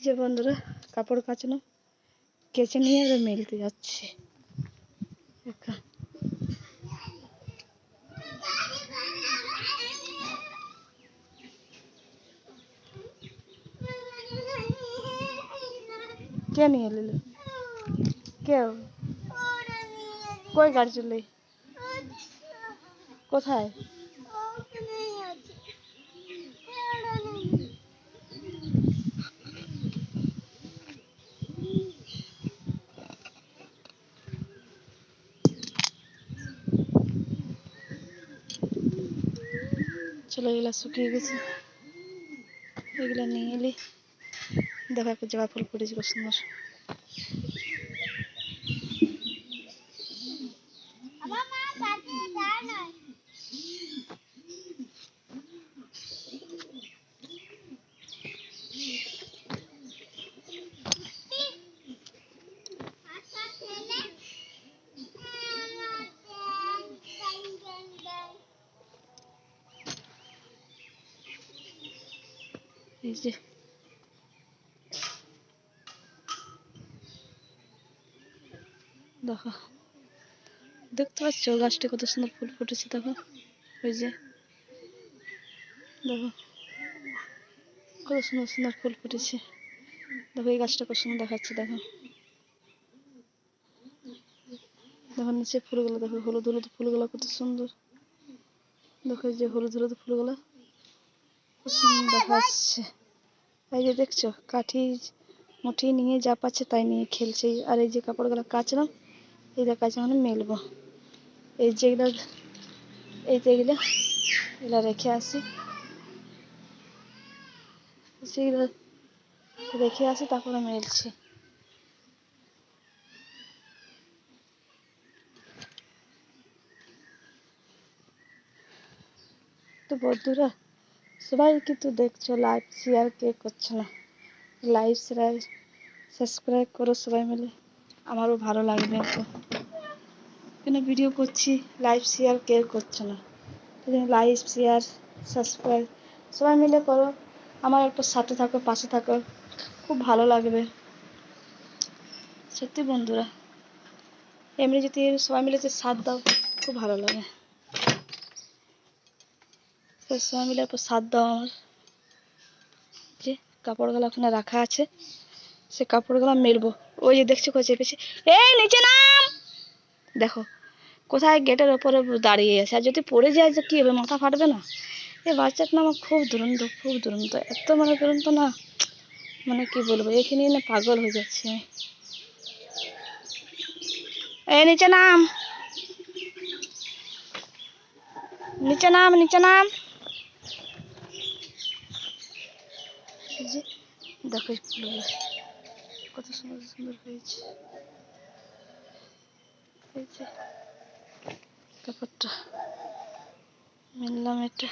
যে বন্ধুরা কাপড় কাচানো কেচে নিয়ে এবার মেলতে যাচ্ছে। কে নিয়ে এলি? কেউ? কই গাড়ি চললি? কোথায়? চলো, এগুলা শুকিয়ে গেছে, এগুলা নিয়ে এলি। দেখো একটা জবা ফুল ফুটেছে খুব সুন্দর। এই যে দেখো, দেখতে পাচ্ছ গাছটা কত সুন্দর ফুল ফুটেছে? দেখো, ওই যে দেখো কত সুন্দর সুন্দর ফুল ফুটেছে। দেখো এই গাছটা কত সুন্দর দেখাচ্ছে। দেখো দেখো নিচে ফুলগুলো, দেখো হলুদ হলুদ ফুলগুলো কত সুন্দর। দেখো এই যে হলুদ হলুদ ফুলগুলো কত সুন্দর দেখাচ্ছে। এই যে দেখছো, কাঠি মুঠি নিয়ে যা পাচ্ছে তাই নিয়ে খেলছে। আর এই যে কাপড়গুলো কাচলাম, এই যে কাছে মানে মেলবো। এই যেগুলো এগুলো রেখে আসি, সেগুলো রেখে আসি, তারপরে মেলছি। তো বন্ধুরা সবাই কিন্তু দেখছো, লাইভ শেয়ার কে করছো না? লাইভ শেয়ার সাবস্ক্রাইব করো সবাই মিলে, আমারও ভালো লাগবে। একটু কেন ভিডিও করছি, লাইভ শেয়ার কে করছো না? লাইভ শেয়ার সাবস্ক্রাইব সবাই মিলে করো, আমার একটু সাথে থাকো, পাশে থাকো, খুব ভালো লাগবে সত্যি বন্ধুরা। এমনি যদি সবাই মিলে যে সাথ দাও খুব ভালো লাগে। সবাই মিলে একটু সাথ দাও আমার। যে কাপড়গুলো ওখানে রাখা আছে, সে কাপড়গুলো মেলবো। ওই যে দেখছো কোথায় চেপেছে, এই নিচে নাম। দেখো কোথায় গেটের ওপরে দাঁড়িয়ে আছে, আর যদি পড়ে যায় যে কি হবে, মাথা ফাটবে না? এই বাচ্চাটা না আমার খুব দুরন্ত, খুব দুরন্ত, এত মানে দুরন্ত না, মানে কি বলবো, এখানে না পাগল হয়ে যাচ্ছে। এই নিচে নাম, নিচে নাম, নিচে নাম। দেখো ফুলগুলো কত সুন্দর সুন্দর হয়েছে। এই যে কাপড়টা মেললাম, এটা